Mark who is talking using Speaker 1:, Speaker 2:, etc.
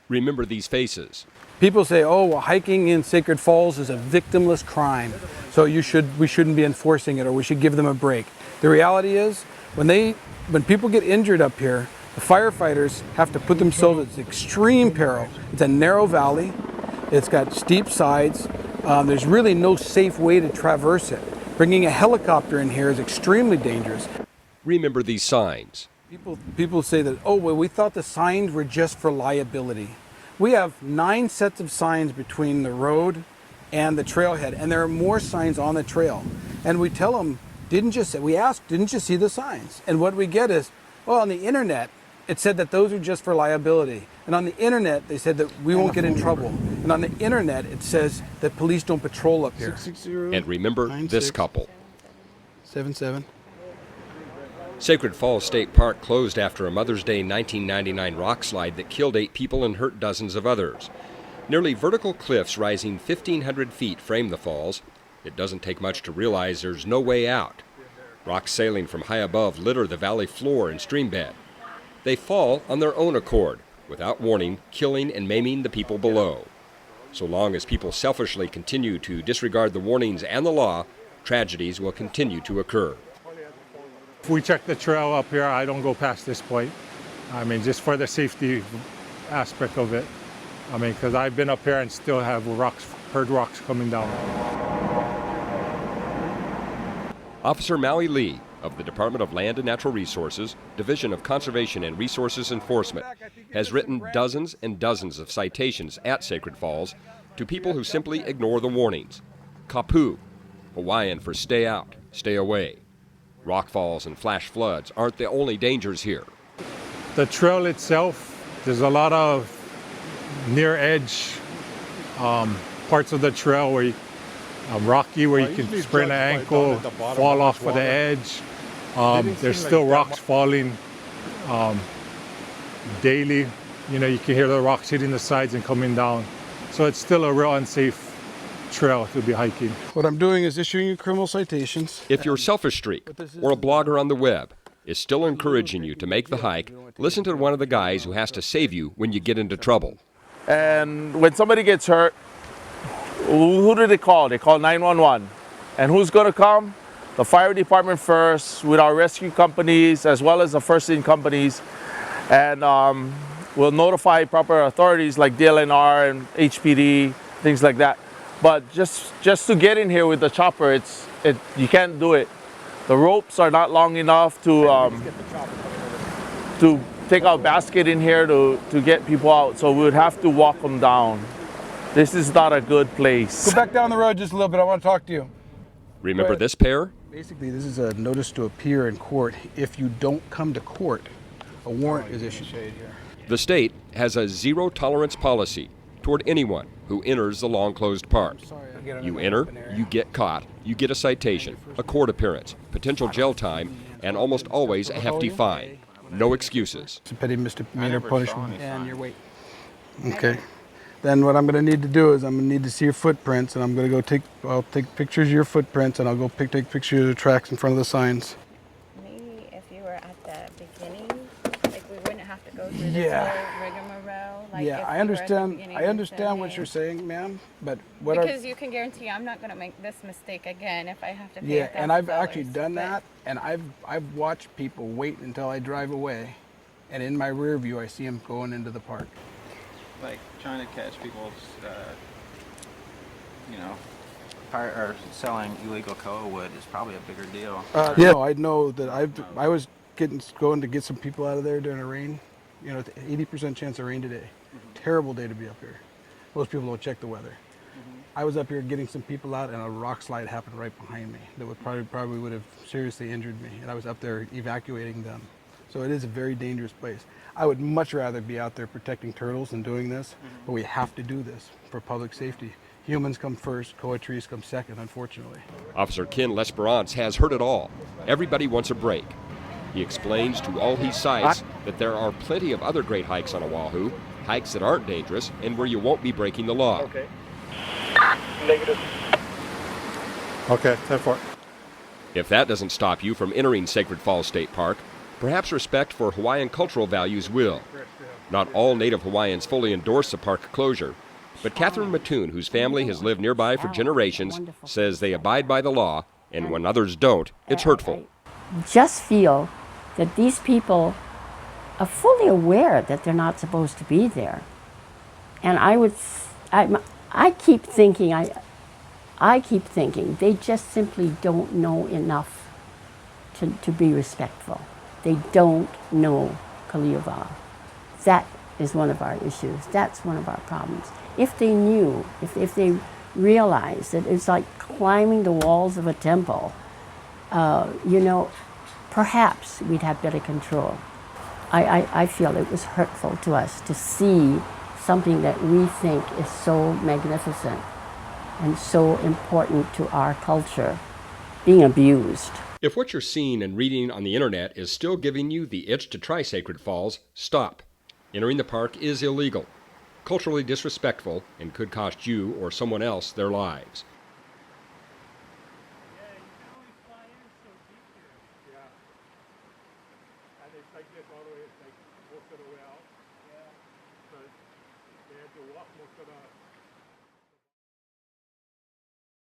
Speaker 1: Remember these faces.
Speaker 2: People say, oh, well, hiking in Sacred Falls is a victimless crime, so we shouldn't be enforcing it, or we should give them a break. The reality is, when people get injured up here, the firefighters have to put themselves at extreme peril. It's a narrow valley, it's got steep sides, there's really no safe way to traverse it. Bringing a helicopter in here is extremely dangerous.
Speaker 1: Remember these signs.
Speaker 2: People say that, oh, well, we thought the signs were just for liability. We have 9 sets of signs between the road and the trailhead, and there are more signs on the trail. And we tell them, didn't you see the signs? And what we get is, well, on the internet, it said that those are just for liability. And on the internet, they said that we won't get in trouble. And on the internet, it says that police don't patrol up here.
Speaker 1: And remember this couple.
Speaker 2: 77.
Speaker 1: Sacred Falls State Park closed after a Mother's Day 1999 rock slide that killed 8 people and hurt dozens of others. Nearly vertical cliffs rising 1,500 feet frame the falls. It doesn't take much to realize there's no way out. Rocks sailing from high above litter the valley floor and stream bed. They fall on their own accord, without warning, killing and maiming the people below. So long as people selfishly continue to disregard the warnings and the law, tragedies will continue to occur.
Speaker 3: If we check the trail up here, I don't go past this point. I mean, just for the safety aspect of it. I mean, because I've been up here and still have heard rocks coming down.
Speaker 1: Officer Maui Lee of the Department of Land and Natural Resources, Division of Conservation and Resources Enforcement, has written dozens and dozens of citations at Sacred Falls to people who simply ignore the warnings. Kapu, Hawaiian for stay out, stay away. Rock falls and flash floods aren't the only dangers here.
Speaker 3: The trail itself, there's a lot of near edge parts of the trail where rocky, where you can sprain an ankle, fall off of the edge. There's still rocks falling daily. You know, you can hear the rocks hitting the sides and coming down. So it's still a real unsafe trail to be hiking.
Speaker 2: What I'm doing is issuing you criminal citations.
Speaker 1: If your selfish streak or a blogger on the web is still encouraging you to make the hike, listen to one of the guys who has to save you when you get into trouble.
Speaker 4: And when somebody gets hurt, who do they call? They call 911. And who's going to come? The fire department first, with our rescue companies, as well as the first aid companies. And we'll notify proper authorities like DLNR and HPD, things like that. But just to get in here with the chopper, you can't do it. The ropes are not long enough to take our basket in here to get people out. So we would have to walk them down. This is not a good place.
Speaker 2: Go back down the road just a little bit. I want to talk to you.
Speaker 1: Remember this pair?
Speaker 2: Basically, this is a notice to appear in court. If you don't come to court, a warrant is issued.
Speaker 1: The state has a zero tolerance policy toward anyone who enters the long closed park. You enter, you get caught, you get a citation, a court appearance, potential jail time, and almost always a hefty fine. No excuses.
Speaker 2: It's a petty misdemeanor punishment. And your weight. Okay. Then what I'm going to need to do is I'm going to need to see your footprints, and I'm going to go I'll take pictures of your footprints, and I'll go take pictures of the tracks in front of the signs.
Speaker 5: Maybe if you were at the beginning, like we wouldn't have to go through this whole rigmarole. Like
Speaker 2: yeah, I understand what you're saying, ma'am, but
Speaker 5: because you can guarantee I'm not going to make this mistake again if I have to pay.
Speaker 2: Yeah, and I've actually done that, and I've watched people wait until I drive away, and in my rear view I see them going into the park.
Speaker 6: Like trying to catch people's, or selling illegal koa wood is probably a bigger deal.
Speaker 2: Yeah, I know that I was going to get some people out of there during a rain. You know, 80% chance of rain today. Mm-hmm. Terrible day to be up here. Most people don't check the weather. Mm-hmm. I was up here getting some people out, and a rock slide happened right behind me that would probably would have seriously injured me, and I was up there evacuating them. So it is a very dangerous place. I would much rather be out there protecting turtles than doing this, but we have to do this for public safety. Humans come first, koa trees come second, unfortunately.
Speaker 1: Officer Ken Lesperance has heard it all. Everybody wants a break. He explains to all he cites that there are plenty of other great hikes on Oahu, hikes that aren't dangerous and where you won't be breaking the law.
Speaker 3: Okay. Negative. Okay, 10-4.
Speaker 1: If that doesn't stop you from entering Sacred Falls State Park, Perhaps respect for Hawaiian cultural values will. Not all Native Hawaiians fully endorse the park closure, but Catherine Mattoon, whose family has lived nearby for generations, says they abide by the law, and when others don't, it's hurtful.
Speaker 7: Just feel that these people are fully aware that they're not supposed to be there. And I keep thinking, I keep thinking they just simply don't know enough to be respectful. They don't know Kaliua. That is one of our issues. That's one of our problems. If they knew, if they realized that it's like climbing the walls of a temple, you know, perhaps we'd have better control. I feel it was hurtful to us to see something that we think is so magnificent and so important to our culture being abused.
Speaker 1: If what you're seeing and reading on the internet is still giving you the itch to try Sacred Falls, stop. Entering the park is illegal, culturally disrespectful, and could cost you or someone else their lives.
Speaker 3: Most of the way out. Yeah. But they had to walk most of the